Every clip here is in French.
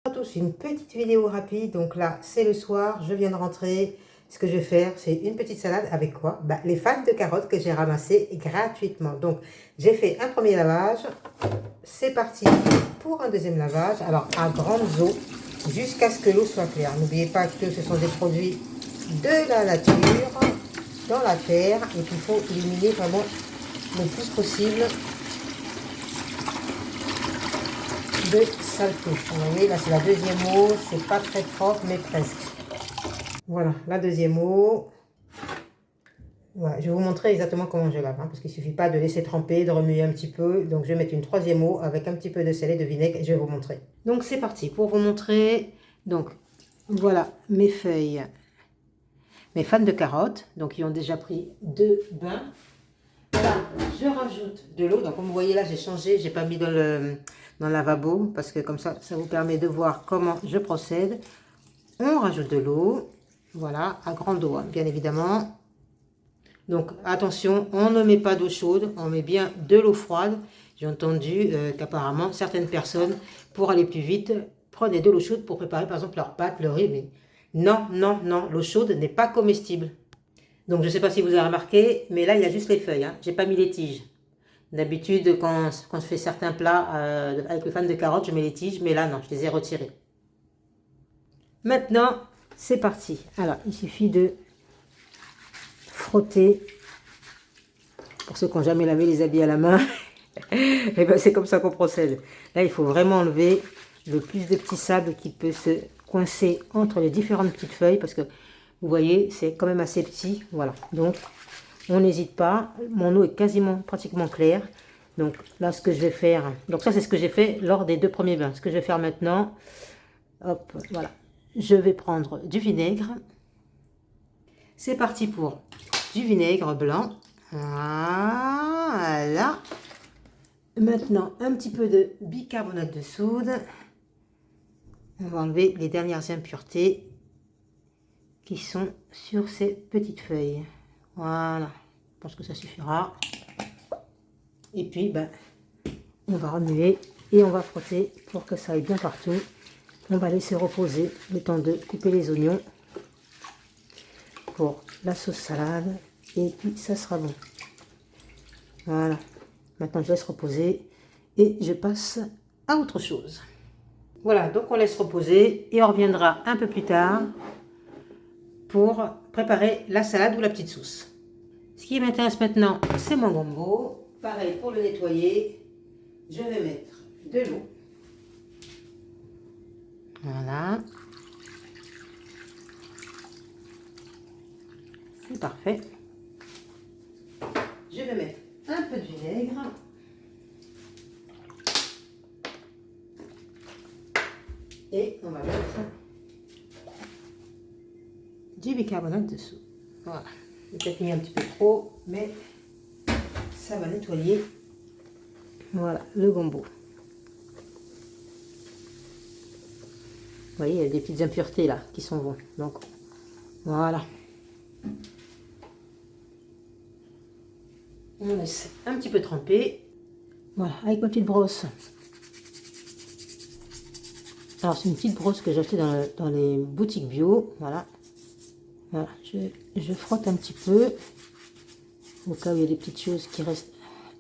Bonjour à tous, une petite vidéo rapide. Donc là, c'est le soir, je viens de rentrer. Ce que je vais faire, c'est une petite salade avec quoi? Les fans de carottes que j'ai ramassées gratuitement. Donc, j'ai fait un premier lavage. C'est parti pour un deuxième lavage. Alors, à grandes eaux, jusqu'à ce que l'eau soit claire. N'oubliez pas que ce sont des produits de la nature, dans la terre. Et qu'il faut éliminer vraiment le plus possible de saleté. Vous voyez, là c'est la deuxième eau, c'est pas très propre mais presque. Voilà, la deuxième eau. Voilà, je vais vous montrer exactement comment je lave, parce qu'il ne suffit pas de laisser tremper, de remuer un petit peu. Donc je vais mettre une troisième eau avec un petit peu de sel et de vinaigre et je vais vous montrer. Donc c'est parti pour vous montrer. Donc voilà mes feuilles, mes fans de carottes, donc ils ont déjà pris 2 bains. Là, je rajoute de l'eau. Donc comme vous voyez là, j'ai changé, j'ai pas mis dans le lavabo parce que comme ça vous permet de voir comment je procède. On rajoute de l'eau, voilà, à grande eau, bien évidemment. Donc attention, on ne met pas d'eau chaude, on met bien de l'eau froide. J'ai entendu qu'apparemment certaines personnes, pour aller plus vite, prenaient de l'eau chaude pour préparer par exemple leurs pâtes, leur riz. Mais non, non, non, l'eau chaude n'est pas comestible. Donc je ne sais pas si vous avez remarqué, mais là il y a juste les feuilles, j'ai pas mis les tiges. D'habitude, quand je fais certains plats avec le fan de carottes, je mets les tiges, mais là non, je les ai retirées. Maintenant, c'est parti. Alors, il suffit de frotter. Pour ceux qui n'ont jamais lavé les habits à la main, et ben c'est comme ça qu'on procède. Là, il faut vraiment enlever le plus de petits sables qui peut se coincer entre les différentes petites feuilles, parce que vous voyez, c'est quand même assez petit. Voilà, donc on n'hésite pas. Mon eau est pratiquement claire. Donc là, ce que je vais faire, donc ça c'est ce que j'ai fait lors des 2 premiers bains. Ce que je vais faire maintenant, hop, voilà. Je vais prendre du vinaigre. C'est parti pour du vinaigre blanc. Voilà. Maintenant, un petit peu de bicarbonate de soude. On va enlever les dernières impuretés qui sont sur ces petites feuilles. Voilà. Je pense que ça suffira. Et puis, on va remuer et on va frotter pour que ça aille bien partout. On va laisser reposer le temps de couper les oignons pour la sauce salade. Et puis, ça sera bon. Voilà. Maintenant, je laisse reposer et je passe à autre chose. Voilà, donc on laisse reposer et on reviendra un peu plus tard pour préparer la salade ou la petite sauce. Ce qui m'intéresse maintenant, c'est mon gombo. Pareil, pour le nettoyer, je vais mettre de l'eau. Voilà. C'est parfait. Je vais mettre un peu de vinaigre. Et on va mettre du bicarbonate de soude. Voilà. J'ai peut-être mis un petit peu trop, mais ça va nettoyer. Voilà, le gombo. Vous voyez, il y a des petites impuretés là qui sont bonnes. Donc, voilà. On laisse un petit peu tremper. Voilà, avec ma petite brosse. Alors, c'est une petite brosse que j'ai achetée dans les boutiques bio. Voilà. Voilà, je frotte un petit peu. Au cas où il y a des petites choses qui restent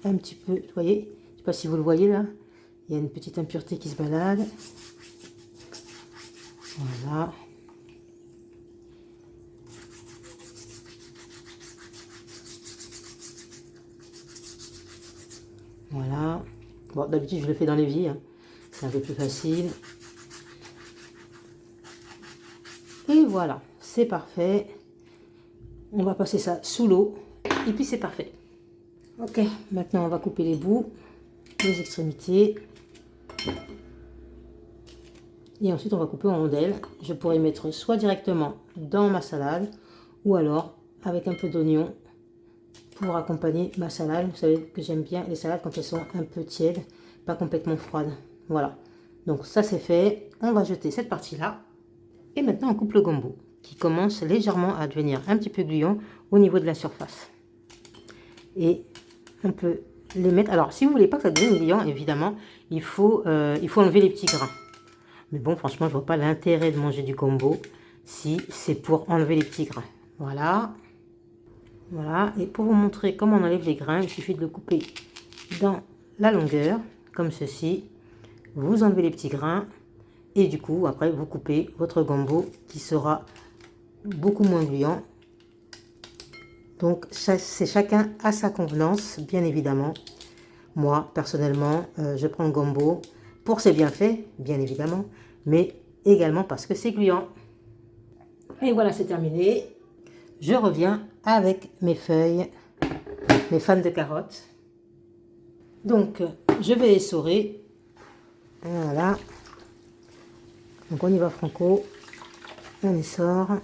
un petit peu. Vous voyez? Je ne sais pas si vous le voyez là. Il y a une petite impureté qui se balade. Voilà. Voilà. Bon, d'habitude, je le fais dans l'évier. C'est un peu plus facile. Et voilà, c'est parfait. On va passer ça sous l'eau. Et puis, c'est parfait. Ok, maintenant, on va couper les bouts, les extrémités. Et ensuite, on va couper en rondelles. Je pourrais mettre soit directement dans ma salade, ou alors avec un peu d'oignon pour accompagner ma salade. Vous savez que j'aime bien les salades quand elles sont un peu tièdes, pas complètement froides. Voilà. Donc ça c'est fait. On va jeter cette partie-là. Et maintenant on coupe le gombo qui commence légèrement à devenir un petit peu gluant au niveau de la surface. Et on peut les mettre. Alors si vous voulez pas que ça devienne gluant, évidemment, il faut enlever les petits grains. Mais bon, franchement, je vois pas l'intérêt de manger du gombo si c'est pour enlever les petits grains. Voilà. Voilà. Et pour vous montrer comment on enlève les grains, il suffit de le couper dans la longueur, comme ceci. Vous enlevez les petits grains. Et du coup, après, vous coupez votre gombo qui sera beaucoup moins gluant. Donc, c'est chacun à sa convenance, bien évidemment. Moi, personnellement, je prends le gombo pour ses bienfaits, bien évidemment, mais également parce que c'est gluant. Et voilà, c'est terminé. Je reviens avec mes feuilles, mes fans de carottes. Donc, je vais essorer. Voilà. Donc, on y va franco. On essore.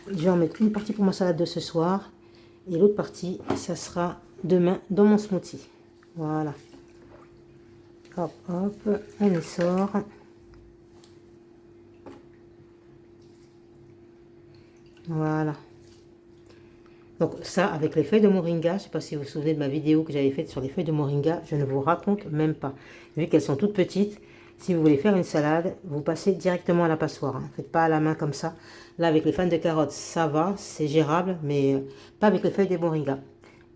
Je vais en mettre une partie pour ma salade de ce soir. Et l'autre partie, ça sera demain dans mon smoothie. Voilà. Hop, hop, on essore. Voilà. Donc ça, avec les feuilles de moringa, je ne sais pas si vous vous souvenez de ma vidéo que j'avais faite sur les feuilles de moringa, je ne vous raconte même pas. Vu qu'elles sont toutes petites, si vous voulez faire une salade, vous passez directement à la passoire. Hein. Faites pas à la main comme ça. Là, avec les fans de carottes, ça va, c'est gérable, mais pas avec les feuilles de moringa.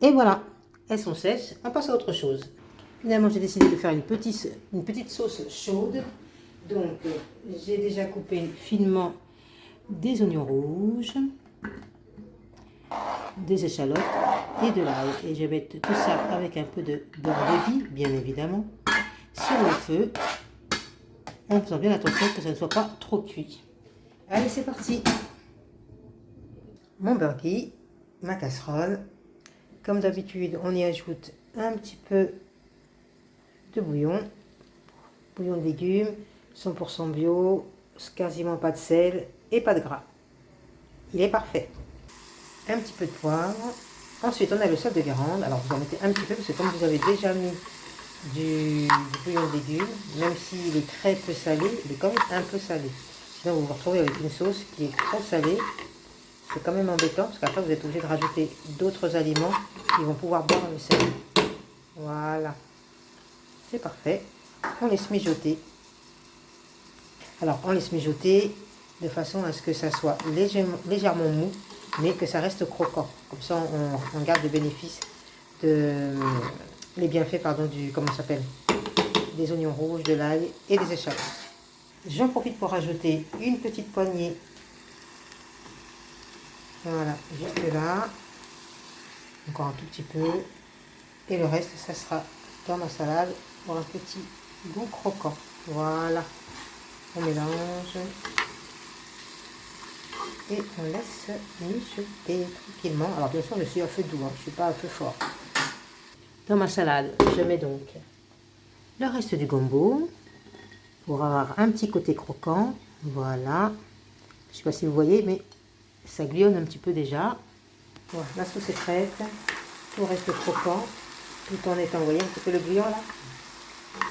Et voilà, elles sont sèches, on passe à autre chose. Finalement, j'ai décidé de faire une petite sauce chaude. Donc, j'ai déjà coupé finement des oignons rouges, des échalotes et de l'ail. Et je vais mettre tout ça avec un peu de beurre de vie, bien évidemment, sur le feu, en faisant bien attention que ça ne soit pas trop cuit. Allez, c'est parti. Mon burger, ma casserole. Comme d'habitude, on y ajoute un petit peu de bouillon de légumes, 100% bio, quasiment pas de sel et pas de gras. Il est parfait. Un petit peu de poivre. Ensuite, on a le sel de Guérande. Alors, vous en mettez un petit peu parce que comme vous avez déjà mis du bouillon de légumes, même s'il est très peu salé, il est quand même un peu salé. Sinon, vous vous retrouvez avec une sauce qui est trop salée. C'est quand même embêtant parce qu'après, vous êtes obligé de rajouter d'autres aliments qui vont pouvoir boire le sel. Voilà. C'est parfait. On laisse mijoter. Alors, on laisse mijoter de façon à ce que ça soit légèrement mou, mais que ça reste croquant. Comme ça, on garde le bénéfice les bienfaits, pardon, comment ça s'appelle, des oignons rouges, de l'ail et des échalotes. J'en profite pour rajouter une petite poignée. Voilà, juste là. Encore un tout petit peu. Et le reste, ça sera dans ma salade pour un petit goût croquant. Voilà. On mélange. Et on laisse mijoter tranquillement. Alors bien sûr, je suis à feu doux, hein, je ne suis pas à feu fort. Dans ma salade, je mets donc le reste du gombo pour avoir un petit côté croquant. Voilà. Je ne sais pas si vous voyez, mais ça glionne un petit peu déjà. Voilà, la sauce est prête. Tout reste croquant, tout en étant, vous voyez un petit peu le bouillon là.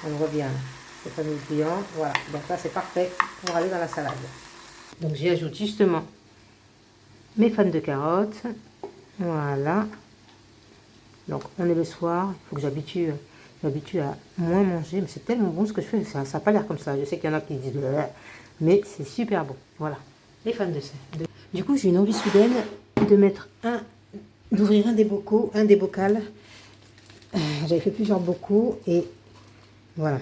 On le voit bien, le fameux bouillon. Voilà, donc là c'est parfait pour aller dans la salade. Donc j'y ajoute justement mes fans de carottes. Voilà. Donc on est le soir, il faut que j'habitue à moins manger, mais c'est tellement bon ce que je fais, ça n'a pas l'air comme ça. Je sais qu'il y en a qui disent mais c'est super bon. Voilà, les fans de sel. Du coup, j'ai une envie soudaine d'ouvrir un des bocaux, un des bocals. J'avais fait plusieurs bocaux et voilà.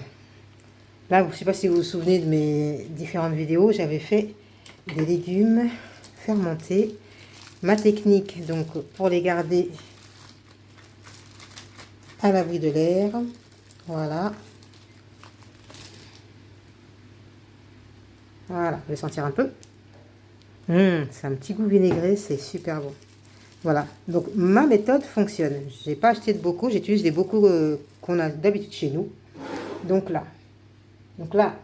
Là, je ne sais pas si vous vous souvenez de mes différentes vidéos, j'avais fait des légumes fermentés. Ma technique, donc, pour les garder à l'abri de l'air, voilà. Voilà, je vais sentir un peu. C'est un petit goût vinaigré, c'est super bon. Voilà, donc ma méthode fonctionne. Je n'ai pas acheté de bocaux, j'utilise des bocaux qu'on a d'habitude chez nous. Donc là,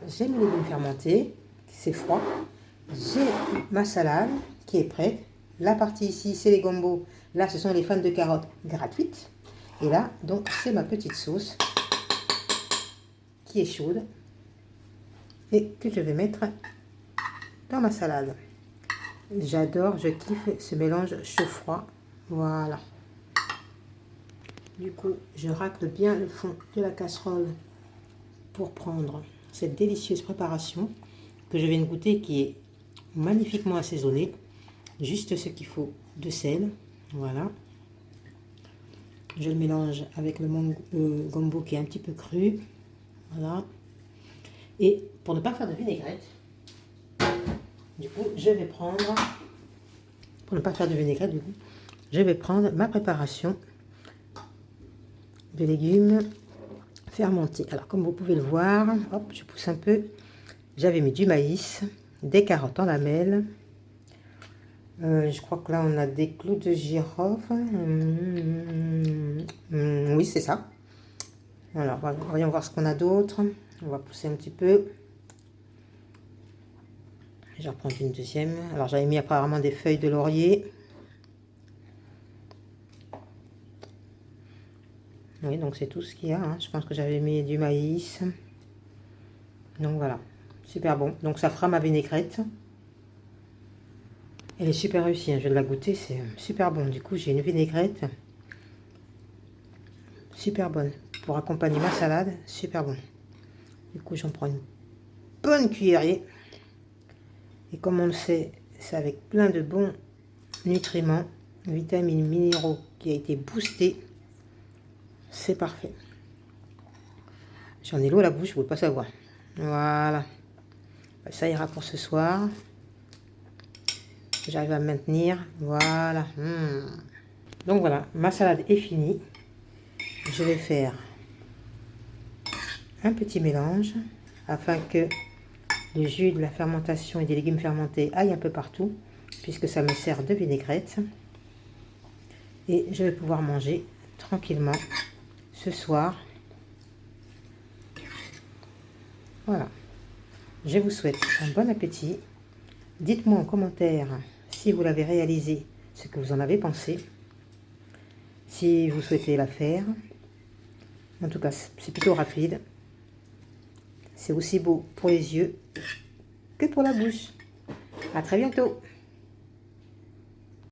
j'ai mes légumes fermentés, c'est froid. J'ai ma salade qui est prête. La partie ici, c'est les gombos. Là, ce sont les fans de carottes gratuites. Et là, donc, c'est ma petite sauce qui est chaude et que je vais mettre dans ma salade. J'adore, je kiffe ce mélange chaud-froid. Voilà. Du coup, je racle bien le fond de la casserole pour prendre cette délicieuse préparation que je viens de goûter, qui est magnifiquement assaisonnée. Juste ce qu'il faut de sel. Voilà. Je le mélange avec le gombo qui est un petit peu cru. Voilà. Et pour ne pas faire de vinaigrette, du coup, je vais prendre, je vais prendre ma préparation de légumes fermentés. Alors, comme vous pouvez le voir, hop, je pousse un peu. J'avais mis du maïs, des carottes en lamelles. Je crois que là, on a des clous de girofle. Oui, c'est ça. Alors, voyons voir ce qu'on a d'autre. On va pousser un petit peu. Je vais reprendre une deuxième. Alors, j'avais mis apparemment des feuilles de laurier. Oui, donc c'est tout ce qu'il y a. Hein. Je pense que j'avais mis du maïs. Donc voilà, super bon. Donc ça fera ma vinaigrette. Elle est super réussie. Hein. Je vais la goûter, c'est super bon. Du coup, j'ai une vinaigrette super bonne pour accompagner ma salade. Super bon. Du coup, j'en prends une bonne cuillerée. Et comme on le sait, c'est avec plein de bons nutriments, vitamines, minéraux qui a été boosté. C'est parfait. J'en ai l'eau à la bouche, vous ne pouvez pas savoir. Voilà. Ça ira pour ce soir. J'arrive à me maintenir. Voilà. Donc voilà, ma salade est finie. Je vais faire un petit mélange afin que le jus de la fermentation et des légumes fermentés aille un peu partout, puisque ça me sert de vinaigrette. Et je vais pouvoir manger tranquillement ce soir. Voilà. Je vous souhaite un bon appétit. Dites-moi en commentaire si vous l'avez réalisé, ce que vous en avez pensé. Si vous souhaitez la faire. En tout cas, c'est plutôt rapide. C'est aussi beau pour les yeux que pour la bouche. À très bientôt.